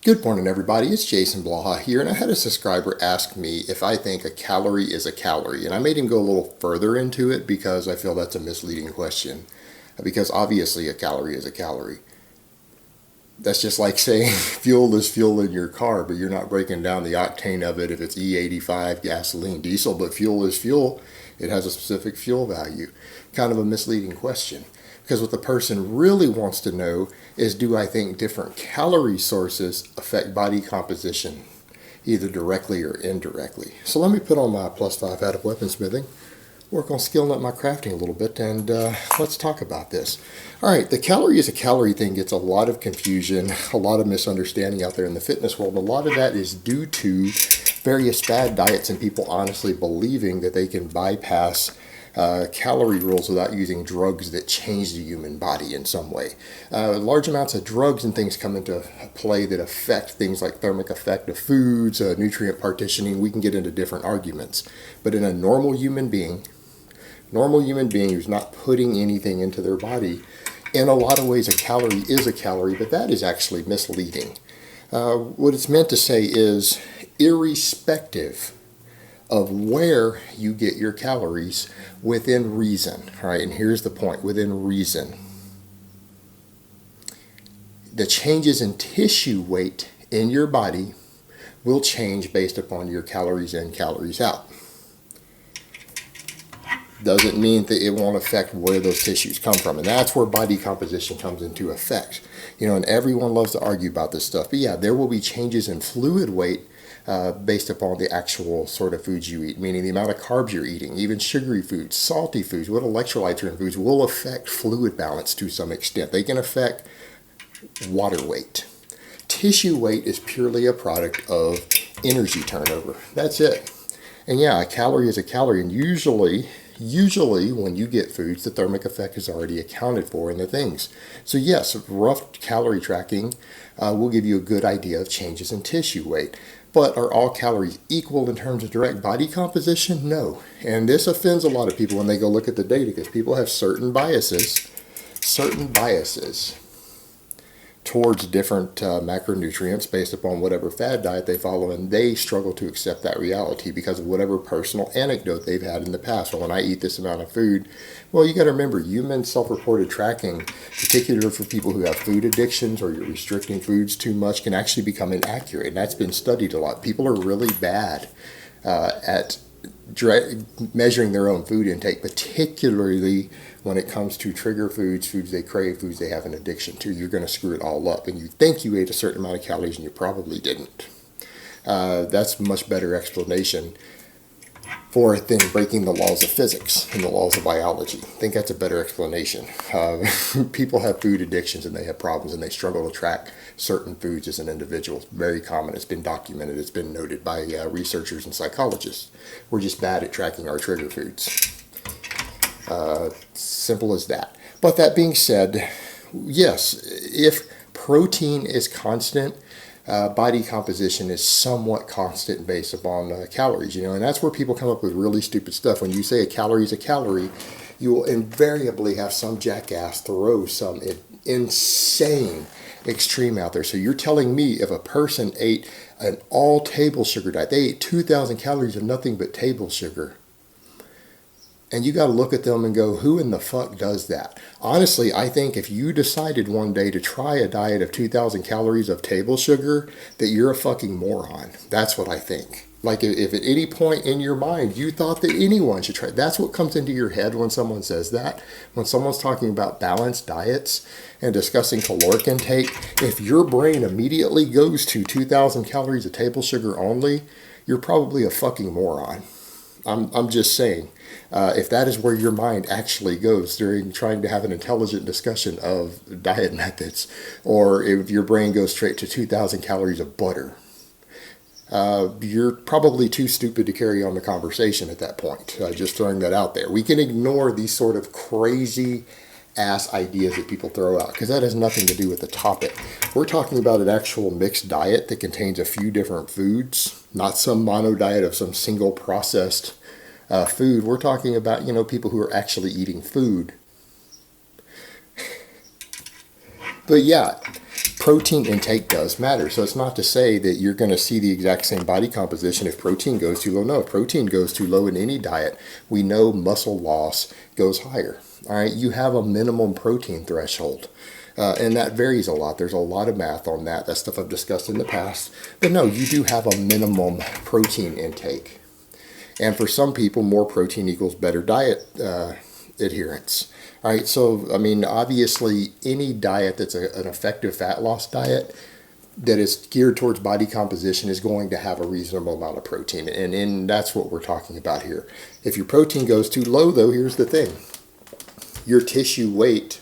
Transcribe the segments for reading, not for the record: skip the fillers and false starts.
Good morning, everybody. It's Jason Blaha here, and I had a subscriber ask me if I think a calorie is a calorie, and I made him go a little further into it because I feel that's a misleading question. Because obviously a calorie is a calorie. That's just like saying fuel is fuel in your car, but you're not breaking down the octane of it if it's E85, gasoline, diesel, but fuel is fuel. It has a specific fuel value. Kind of a misleading question. Because what the person really wants to know is, do I think different calorie sources affect body composition, either directly or indirectly? So let me put on my +5 hat of weaponsmithing, work on skilling up my crafting a little bit, and let's talk about this. All right, the calorie is a calorie thing gets a lot of confusion, a lot of misunderstanding out there in the fitness world. A lot of that is due to various bad diets and people honestly believing that they can bypass calorie rules without using drugs that change the human body in some way. Large amounts of drugs and things come into play that affect things like thermic effect of foods, nutrient partitioning. We can get into different arguments. But in a normal human being who's not putting anything into their body, in a lot of ways a calorie is a calorie, but that is actually misleading. What it's meant to say is, irrespective of where you get your calories, within reason, right? And here's the point, within reason. The changes in tissue weight in your body will change based upon your calories in, calories out. Doesn't mean that it won't affect where those tissues come from. And that's where body composition comes into effect. And everyone loves to argue about this stuff. But yeah, there will be changes in fluid weight based upon the actual sort of foods you eat, meaning the amount of carbs you're eating, even sugary foods, salty foods, what electrolytes are in foods will affect fluid balance to some extent. They can affect water weight. Tissue weight is purely a product of energy turnover. That's it. And yeah, a calorie is a calorie, and usually when you get foods, the thermic effect is already accounted for in the things. So yes, rough calorie tracking will give you a good idea of changes in tissue weight. But are all calories equal in terms of direct body composition? No. And this offends a lot of people when they go look at the data, because people have certain biases towards different macronutrients based upon whatever fad diet they follow, and they struggle to accept that reality because of whatever personal anecdote they've had in the past. Well, when I eat this amount of food, well, you got to remember, human self-reported tracking, particularly for people who have food addictions or you're restricting foods too much, can actually become inaccurate, and that's been studied a lot. People are really bad at measuring their own food intake, particularly when it comes to trigger foods, foods they crave, foods they have an addiction to. You're going to screw it all up, and you think you ate a certain amount of calories and you probably didn't. That's a much better explanation for it than breaking the laws of physics and the laws of biology. I think that's a better explanation. People have food addictions and they have problems, and they struggle to track certain foods as an individual. It's very common. It's been documented. It's been noted by researchers and psychologists. We're just bad at tracking our trigger foods. Simple as that. But that being said, yes, if protein is constant, body composition is somewhat constant based upon calories, and that's where people come up with really stupid stuff. When you say a calorie is a calorie, you will invariably have some jackass throw some insane extreme out there. So you're telling me if a person ate an all table sugar diet, they ate 2,000 calories of nothing but table sugar, and you got to look at them and go, who in the fuck does that? Honestly, I think if you decided one day to try a diet of 2,000 calories of table sugar, that you're a fucking moron. That's what I think. Like, if at any point in your mind you thought that anyone should try, that's what comes into your head when someone says that. When someone's talking about balanced diets and discussing caloric intake, if your brain immediately goes to 2,000 calories of table sugar only, you're probably a fucking moron. I'm just saying, if that is where your mind actually goes during trying to have an intelligent discussion of diet methods, or if your brain goes straight to 2,000 calories of butter, you're probably too stupid to carry on the conversation at that point. Just throwing that out there. We can ignore these sort of crazy ass ideas that people throw out, because that has nothing to do with the topic. We're talking about an actual mixed diet that contains a few different foods, not some mono diet of some single processed food. We're talking about, people who are actually eating food. But yeah, protein intake does matter. So it's not to say that you're going to see the exact same body composition if protein goes too low. No, if protein goes too low in any diet, we know muscle loss goes higher. All right, you have a minimum protein threshold. And that varies a lot. There's a lot of math on that. That's stuff I've discussed in the past. But no, you do have a minimum protein intake. And for some people, more protein equals better diet adherence. All right, so I mean, obviously, any diet that's an effective fat loss diet that is geared towards body composition is going to have a reasonable amount of protein. And that's what we're talking about here. If your protein goes too low, though, here's the thing. Your tissue weight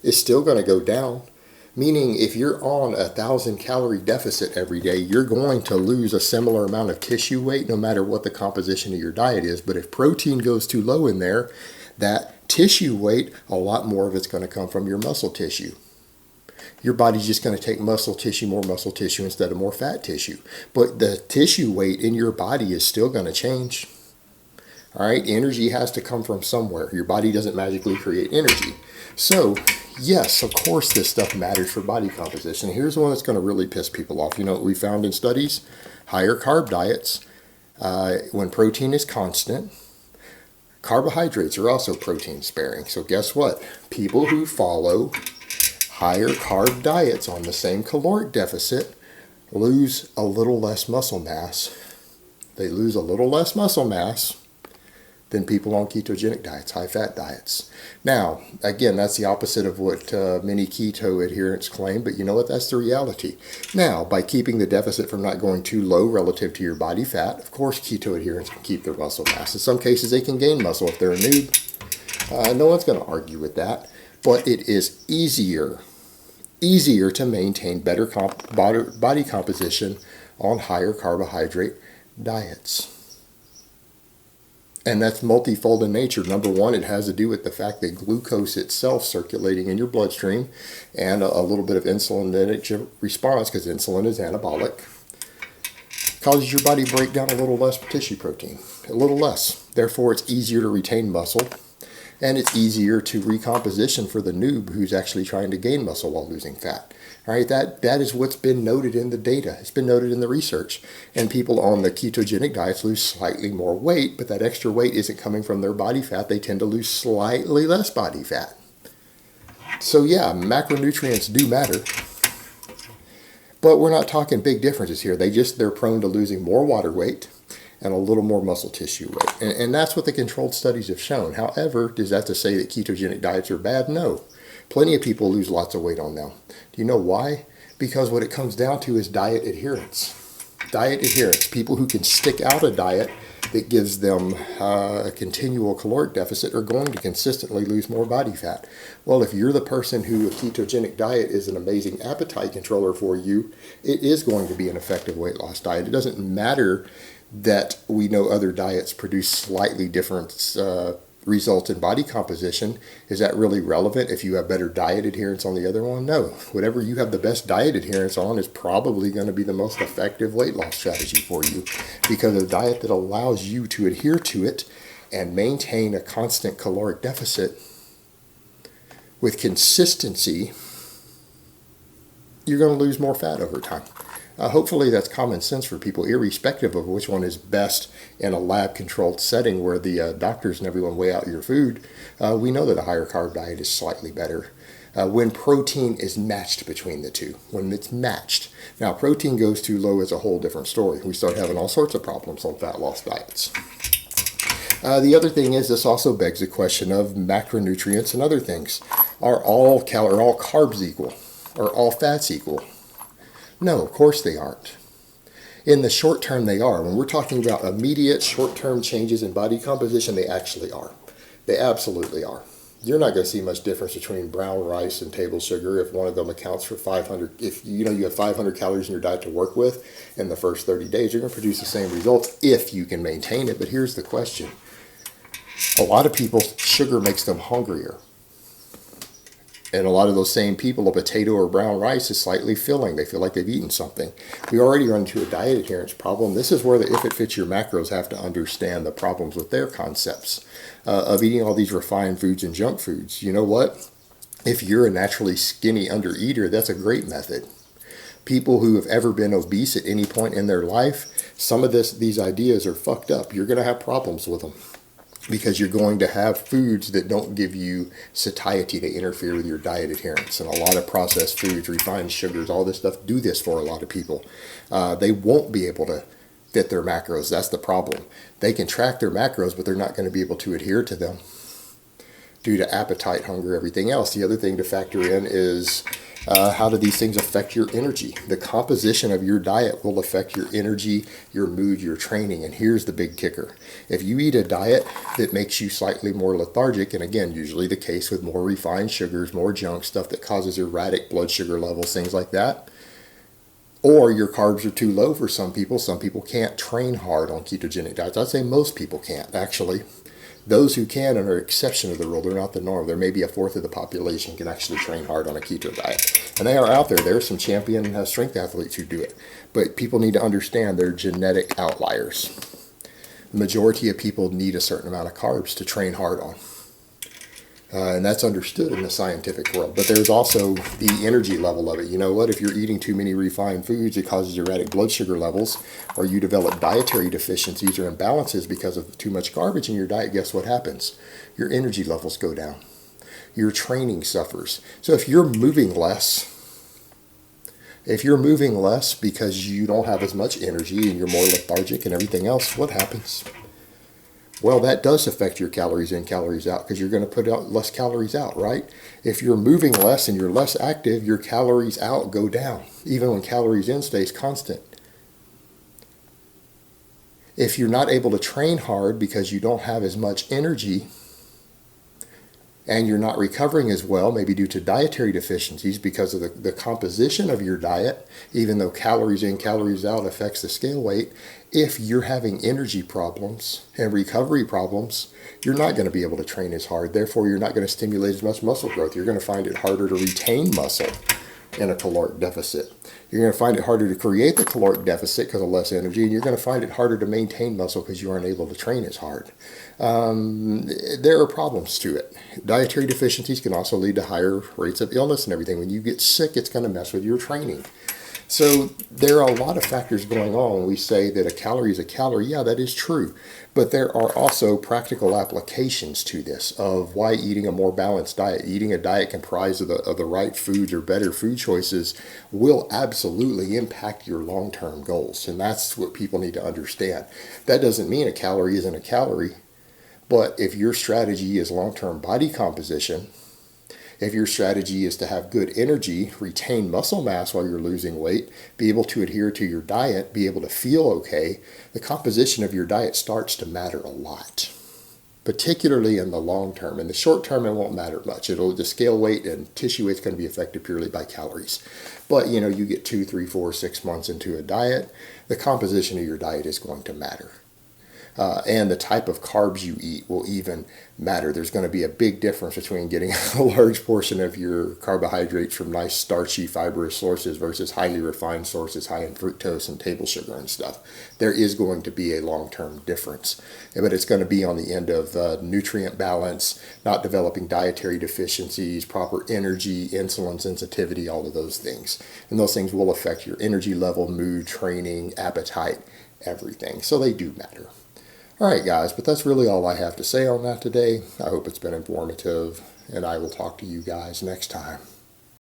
is still going to go down. Meaning, if you're on 1,000 calorie deficit every day, you're going to lose a similar amount of tissue weight no matter what the composition of your diet is. But if protein goes too low in there, that tissue weight, a lot more of it's going to come from your muscle tissue. Your body's just going to take muscle tissue, more muscle tissue instead of more fat tissue. But the tissue weight in your body is still going to change. All right, energy has to come from somewhere. Your body doesn't magically create energy. So, yes, of course this stuff matters for body composition. Here's one that's going to really piss people off. You know what we found in studies? Higher carb diets, when protein is constant, carbohydrates are also protein sparing. So guess what? People who follow higher carb diets on the same caloric deficit lose a little less muscle mass. They lose a little less muscle mass than people on ketogenic diets, high-fat diets. Now, again, that's the opposite of what many keto adherents claim, but you know what? That's the reality. Now, by keeping the deficit from not going too low relative to your body fat, of course, keto adherents can keep their muscle mass. In some cases, they can gain muscle if they're a noob. No one's going to argue with that, but it is easier to maintain better body composition on higher carbohydrate diets. And that's multifold in nature. Number one, it has to do with the fact that glucose itself circulating in your bloodstream and a little bit of insulinic response, because insulin is anabolic, causes your body to break down a little less tissue protein, a little less. Therefore, it's easier to retain muscle, and it's easier to recomposition for the noob who's actually trying to gain muscle while losing fat. All right, that is what's been noted in the data. It's been noted in the research. And people on the ketogenic diets lose slightly more weight, but that extra weight isn't coming from their body fat. They tend to lose slightly less body fat. So yeah, macronutrients do matter. But we're not talking big differences here. They're prone to losing more water weight and a little more muscle tissue weight. And that's what the controlled studies have shown. However, is that to say that ketogenic diets are bad? No. Plenty of people lose lots of weight on them. Do you know why? Because what it comes down to is diet adherence. Diet adherence. People who can stick out a diet that gives them a continual caloric deficit are going to consistently lose more body fat. Well, if you're the person who a ketogenic diet is an amazing appetite controller for you, it is going to be an effective weight loss diet. It doesn't matter that we know other diets produce slightly different results in body composition. Is that really relevant if you have better diet adherence on the other one? No. Whatever you have the best diet adherence on is probably going to be the most effective weight loss strategy for you, because a diet that allows you to adhere to it and maintain a constant caloric deficit with consistency, you're going to lose more fat over time. Hopefully that's common sense for people, irrespective of which one is best in a lab-controlled setting where the doctors and everyone weigh out your food. We know that a higher carb diet is slightly better when protein is matched between the two, when it's matched. Now, protein goes too low is a whole different story. We start having all sorts of problems on fat loss diets. The other thing is, this also begs the question of macronutrients and other things. Are all carbs equal? Are all fats equal? No, of course they aren't. In the short term, they are. When we're talking about immediate short-term changes in body composition, they actually are. They absolutely are. You're not going to see much difference between brown rice and table sugar if one of them accounts for 500. If you have 500 calories in your diet to work with in the first 30 days, you're going to produce the same results if you can maintain it. But here's the question. A lot of people, sugar makes them hungrier. And a lot of those same people, a potato or brown rice is slightly filling. They feel like they've eaten something. We already run into a diet adherence problem. This is where the If It Fits Your Macros have to understand the problems with their concepts of eating all these refined foods and junk foods. You know what? If you're a naturally skinny undereater, that's a great method. People who have ever been obese at any point in their life, some of these ideas are fucked up. You're going to have problems with them because you're going to have foods that don't give you satiety to interfere with your diet adherence. And a lot of processed foods, refined sugars, all this stuff do this for a lot of people. They won't be able to fit their macros. That's the problem. They can track their macros, but they're not going to be able to adhere to them due to appetite, hunger, everything else. The other thing to factor in is how do these things affect your energy? The composition of your diet will affect your energy, your mood, your training. And here's the big kicker. If you eat a diet that makes you slightly more lethargic, and again, usually the case with more refined sugars, more junk stuff that causes erratic blood sugar levels, things like that, or your carbs are too low for some people can't train hard on ketogenic diets. I'd say most people can't, actually. Those who can are an exception to the rule. They're not the norm. There may be a fourth of the population can actually train hard on a keto diet. And they are out there. There are some champion strength athletes who do it. But people need to understand they're genetic outliers. The majority of people need a certain amount of carbs to train hard on. And that's understood in the scientific world. But there's also the energy level of it. You know what? If you're eating too many refined foods, it causes erratic blood sugar levels, or you develop dietary deficiencies or imbalances because of too much garbage in your diet. Guess what happens? Your energy levels go down. Your training suffers. So if you're moving less because you don't have as much energy and you're more lethargic and everything else, what happens? Well, that does affect your calories in, calories out, because you're going to put out less calories out, right? If you're moving less and you're less active, your calories out go down, even when calories in stays constant. If you're not able to train hard because you don't have as much energy and you're not recovering as well, maybe due to dietary deficiencies because of the composition of your diet, even though calories in, calories out affects the scale weight, if you're having energy problems and recovery problems, you're not going to be able to train as hard. Therefore, you're not going to stimulate as much muscle growth. You're going to find it harder to retain muscle in a caloric deficit. You're going to find it harder to create the caloric deficit because of less energy, and you're going to find it harder to maintain muscle because you aren't able to train as hard. There are problems to it. Dietary deficiencies can also lead to higher rates of illness and everything. When you get sick, it's going to mess with your training. So there are a lot of factors going on. We say that a calorie is a calorie. Yeah, that is true. But there are also practical applications to this of why eating a more balanced diet, eating a diet comprised of the right foods or better food choices will absolutely impact your long-term goals. And that's what people need to understand. That doesn't mean a calorie isn't a calorie. But if your strategy is long-term body composition, if your strategy is to have good energy, retain muscle mass while you're losing weight, be able to adhere to your diet, be able to feel okay, the composition of your diet starts to matter a lot, particularly in the long term. In the short term, it won't matter much. The scale weight and tissue weight is going to be affected purely by calories. But, you get 2, 3, 4, 6 months into a diet, the composition of your diet is going to matter. And the type of carbs you eat will even matter. There's going to be a big difference between getting a large portion of your carbohydrates from nice starchy fibrous sources versus highly refined sources high in fructose and table sugar and stuff. There is going to be a long-term difference, but it's going to be on the end of nutrient balance, not developing dietary deficiencies, proper energy, insulin sensitivity, all of those things. And those things will affect your energy level, mood, training, appetite, everything. So they do matter. All right, guys, but that's really all I have to say on that today. I hope it's been informative, and I will talk to you guys next time.